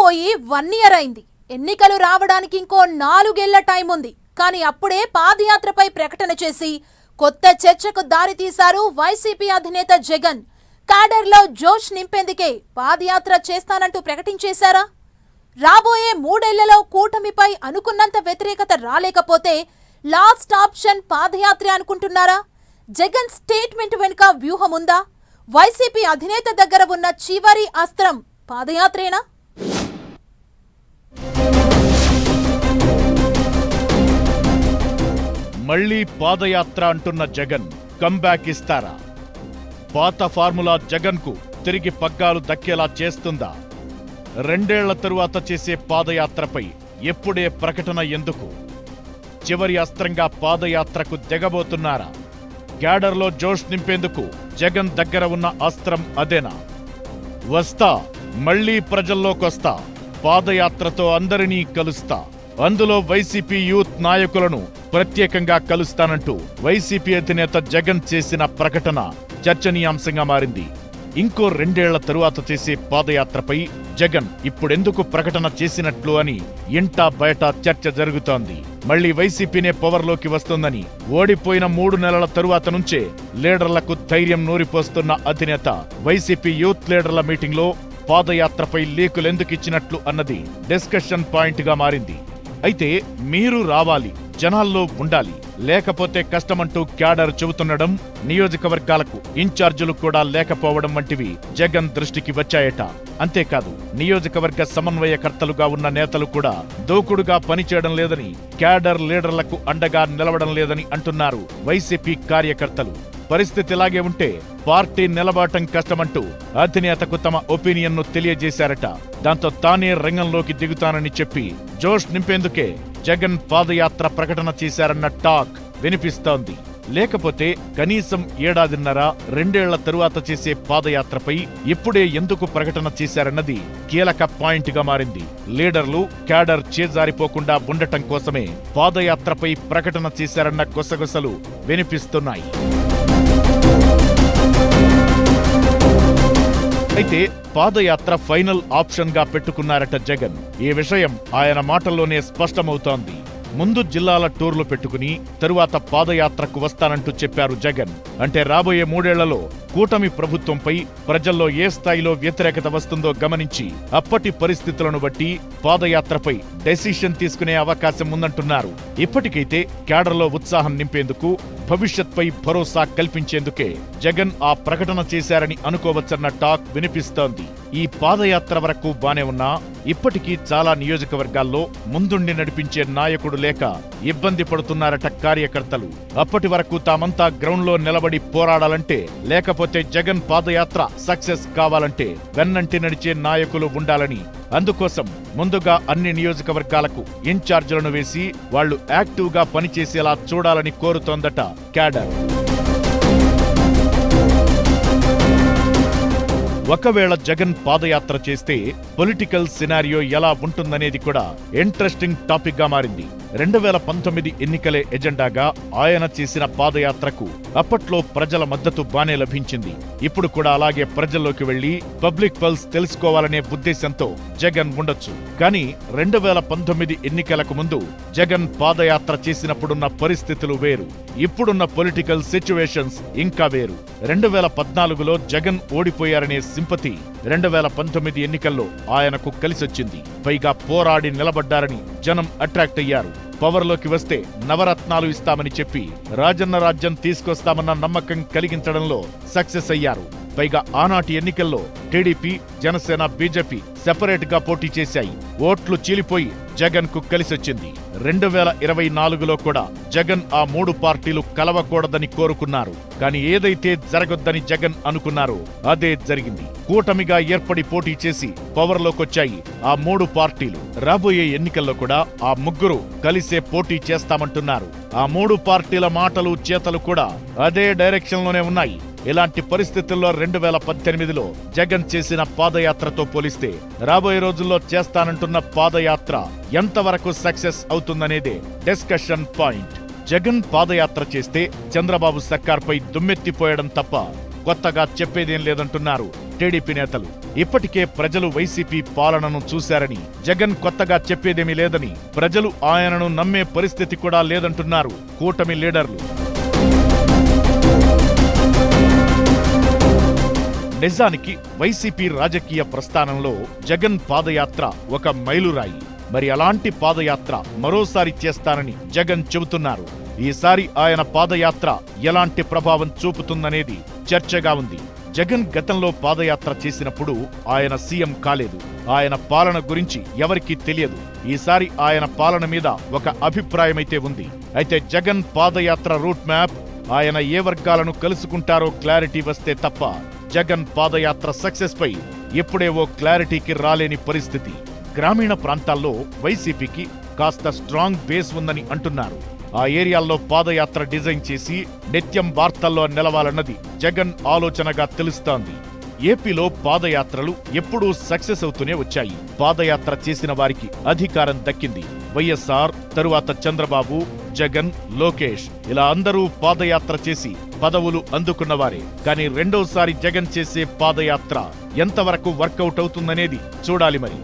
పోయి 1 ఇయర్ అయింది. ఎన్నికలు రావడానికి ఇంకో 4 ఏళ్ల టైం ఉంది. కానీ అప్పుడే పాదయాత్రపై ప్రకటన చేసి కొత్త చర్చకు దారి తీశారు వైసీపీ అధినేత జగన్. క్యాడర్లో జోష్ నింపేందుకే పాదయాత్ర చేస్తానంటూ ప్రకటించేశారా? రాబోయే 3 ఏళ్లలో కూటమిపై అనుకున్నంత వ్యతిరేకత రాలేకపోతే లాస్ట్ ఆప్షన్ పాదయాత్ర అనుకుంటున్నారా? జగన్ స్టేట్మెంట్ వెనుక వ్యూహం ఉందా? వైసీపీ అధినేత దగ్గర ఉన్న చివరి అస్త్రం పాదయాత్రేనా? మళ్లీ పాదయాత్ర అంటున్న జగన్ కంబ్యాక్ ఇస్తారా? పాత ఫార్ములా జగన్ కు తిరిగి పగ్గాలు దక్కేలా చేస్తుందా? 2 ఏళ్ల తరువాత చేసే పాదయాత్రపై ఎప్పుడే ప్రకటన ఎందుకు? చివరి అస్త్రంగా పాదయాత్రకు దిగబోతున్నారా? క్యాడర్లో జోష్ నింపేందుకు జగన్ దగ్గర ఉన్న అస్త్రం అదేనా? వస్తా, మళ్లీ ప్రజల్లోకొస్తా, పాదయాత్రతో అందరినీ కలుస్తా, అందులో వైసీపీ యూత్ నాయకులను ప్రత్యేకంగా కలుస్తానంటూ వైసీపీ అధినేత జగన్ చేసిన ప్రకటన చర్చనీయాంశంగా మారింది. ఇంకో 2 ఏళ్ల తరువాత చేసే పాదయాత్రపై జగన్ ఇప్పుడెందుకు ప్రకటన చేసినట్లు అని ఇంటా బయట చర్చ జరుగుతోంది. మళ్లీ వైసీపీనే పవర్లోకి వస్తుందని ఓడిపోయిన 3 నెలల తరువాత నుంచే లీడర్లకు ధైర్యం నూరిపోస్తున్న అధినేత వైసీపీ యూత్ లీడర్ల మీటింగ్లో పాదయాత్రపై లీకులెందుకిచ్చినట్లు అన్నది డిస్కషన్ పాయింట్ గా మారింది. అయితే మీరు రావాలి, జనాల్లో ఉండాలి, లేకపోతే కష్టమంటూ క్యాడర్ చెబుతుండడం, నియోజకవర్గాలకు ఇన్ఛార్జీలు కూడా లేకపోవడం వంటివి జగన్ దృష్టికి వచ్చాయట. అంతేకాదు, నియోజకవర్గ సమన్వయకర్తలుగా ఉన్న నేతలు కూడా దూకుడుగా పనిచేయడం లేదని, క్యాడర్ లీడర్లకు అండగా నిలవడం లేదని అంటున్నారు వైసీపీ కార్యకర్తలు. పరిస్థితి ఇలాగే ఉంటే పార్టీ నిలబడటం కష్టమంటూ అధినేతకు తమ ఒపీనియన్ను తెలియజేశారట. దాంతో తానే రంగంలోకి దిగుతానని చెప్పి జోష్ నింపేందుకే జగన్ పాదయాత్ర ప్రకటన చేశారన్న టాక్ వినిపిస్తోంది. లేకపోతే కనీసం 1.5 ఏళ్ల 2 ఏళ్ల తరువాత చేసే పాదయాత్రపై ఇప్పుడే ఎందుకు ప్రకటన చేశారన్నది కీలక పాయింట్ గా మారింది. లీడర్లు, క్యాడర్ చేజారిపోకుండా ఉండటం కోసమే పాదయాత్రపై ప్రకటన చేశారన్న గుసగుసలు వినిపిస్తున్నాయి. అయితే పాదయాత్ర ఫైనల్ ఆప్షన్ గా పెట్టుకున్నారట జగన్. ఈ విషయం ఆయన మాటల్లోనే స్పష్టమవుతోంది. ముందు జిల్లాల టూర్లు పెట్టుకుని తరువాత పాదయాత్రకు వస్తానంటూ చెప్పారు జగన్. అంటే రాబోయే 3 ఏళ్లలో కూటమి ప్రభుత్వంపై ప్రజల్లో ఏ స్థాయిలో వ్యతిరేకత వస్తుందో గమనించి అప్పటి పరిస్థితులను బట్టి పాదయాత్రపై డెసిషన్ తీసుకునే అవకాశం ఉందంటున్నారు. ఇప్పటికైతే క్యాడర్లో ఉత్సాహం నింపేందుకు, భవిష్యత్పై భరోసా కల్పించేందుకే జగన్ ఆ ప్రకటన చేశారని అనుకోవచ్చన్న టాక్ వినిపిస్తోంది. ఈ పాదయాత్ర వరకు బానే ఉన్నా ఇప్పటికీ చాలా నియోజకవర్గాల్లో ముందుండి నడిపించే నాయకుడు లేక ఇబ్బంది పడుతున్నారట కార్యకర్తలు. అప్పటి వరకు తామంతా గ్రౌండ్లో నిలబడి పోరాడాలంటే, లేకపోతే జగన్ పాదయాత్ర సక్సెస్ కావాలంటే వెన్నంటి నడిచే నాయకులు ఉండాలని, అందుకోసం ముందుగా అన్ని నియోజకవర్గాలకు ఇన్ఛార్జీలను వేసి వాళ్లు యాక్టివ్ గా పనిచేసేలా చూడాలని కోరుతోందట క్యాడర్. ఒకవేళ జగన్ పాదయాత్ర చేస్తే పొలిటికల్ సినారియో ఎలా ఉంటుందనేది కూడా ఇంట్రెస్టింగ్ టాపిక్ గా మారింది. 2019 ఎన్నికలే ఎజెండాగా ఆయన చేసిన పాదయాత్రకు అప్పట్లో ప్రజల మద్దతు బానే లభించింది. ఇప్పుడు కూడా అలాగే ప్రజల్లోకి వెళ్లి పబ్లిక్ పల్స్ తెలుసుకోవాలనే ఉద్దేశంతో జగన్ ఉండొచ్చు. కానీ 2019 ఎన్నికలకు ముందు జగన్ పాదయాత్ర చేసినప్పుడున్న పరిస్థితులు వేరు, ఇప్పుడున్న పొలిటికల్ సిచ్యువేషన్స్ ఇంకా వేరు. 2014లో జగన్ ఓడిపోయారనే సింపతి 2019 ఎన్నికల్లో ఆయనకు కలిసొచ్చింది. పైగా పోరాడి నిలబడ్డారని జనం అట్రాక్ట్ అయ్యారు. పవర్లోకి వస్తే నవరత్నాలు ఇస్తామని చెప్పి రాజన్న రాజ్యం తీసుకొస్తామన్న నమ్మకం కలిగించడంలో సక్సెస్ అయ్యారు. పైగా ఆనాటి ఎన్నికల్లో టీడీపీ, జనసేన, బీజేపీ సెపరేట్ గా పోటీ చేశాయి. ఓట్లు చీలిపోయి జగన్ కు కలిసొచ్చింది. 2024లో కూడా జగన్ ఆ 3 పార్టీలు కలవకూడదని కోరుకున్నారు. కానీ ఏదైతే జరగొద్దని జగన్ అనుకున్నారో అదే జరిగింది. కూటమిగా ఏర్పడి పోటీ చేసి పవర్లోకొచ్చాయి ఆ 3 పార్టీలు. రాబోయే ఎన్నికల్లో కూడా ఆ 3 కలిసే పోటీ చేస్తామంటున్నారు. ఆ 3 పార్టీల మాటలు, చేతలు కూడా అదే డైరెక్షన్లోనే ఉన్నాయి. ఇలాంటి పరిస్థితుల్లో 2018లో జగన్ చేసిన పాదయాత్రతో పోలిస్తే రాబోయే రోజుల్లో చేస్తానంటున్న పాదయాత్ర ఎంతవరకు సక్సెస్ అవుతుందనేదే డిస్కషన్ పాయింట్. జగన్ పాదయాత్ర చేస్తే చంద్రబాబు సర్కార్పై దుమ్మెత్తిపోయడం తప్ప కొత్తగా చెప్పేదేం లేదంటున్నారు టీడీపీ నేతలు. ఇప్పటికే ప్రజలు వైసీపీ పాలనను చూశారని, జగన్ కొత్తగా చెప్పేదేమీ లేదని, ప్రజలు ఆయనను నమ్మే పరిస్థితి కూడా లేదంటున్నారు కూటమి లీడర్లు. నిజానికి వైసీపీ రాజకీయ ప్రస్థానంలో జగన్ పాదయాత్ర ఒక మైలురాయి. మరి అలాంటి పాదయాత్ర మరోసారి చేస్తానని జగన్ చెబుతున్నారు. ఈసారి ఆయన పాదయాత్ర ఎలాంటి ప్రభావం చూపుతుందనేది చర్చగా ఉంది. జగన్ గతంలో పాదయాత్ర చేసినప్పుడు ఆయన సీఎం కాలేదు. ఆయన పాలన గురించి ఎవరికీ తెలియదు. ఈసారి ఆయన పాలన మీద ఒక అభిప్రాయమైతే ఉంది. అయితే జగన్ పాదయాత్ర రూట్ మ్యాప్, ఆయన ఏ వర్గాలను కలుసుకుంటారో క్లారిటీ వస్తే తప్ప జగన్ పాదయాత్ర సక్సెస్ పై ఇప్పుడే ఓ క్లారిటీకి రాలేని పరిస్థితి. గ్రామీణ ప్రాంతాల్లో వైసీపీకి కాస్త స్ట్రాంగ్ బేస్ ఉందని అంటున్నారు. ఆ ఏరియాల్లో పాదయాత్ర డిజైన్ చేసి నిత్యం వార్తల్లో నిలవాలన్నది జగన్ ఆలోచనగా తెలుస్తోంది. ఏపీలో పాదయాత్రలు ఎప్పుడూ సక్సెస్ అవుతూనే వచ్చాయి. పాదయాత్ర చేసిన వారికి అధికారం దక్కింది. వైఎస్ఆర్, తరువాత చంద్రబాబు, జగన్, లోకేష్ ఇలా అందరూ పాదయాత్ర చేసి పదవులు అందుకున్నవారే. కానీ రెండోసారి జగన్ చేసే పాదయాత్ర ఎంతవరకు వర్కౌట్ అవుతుందనేది చూడాలి మరి.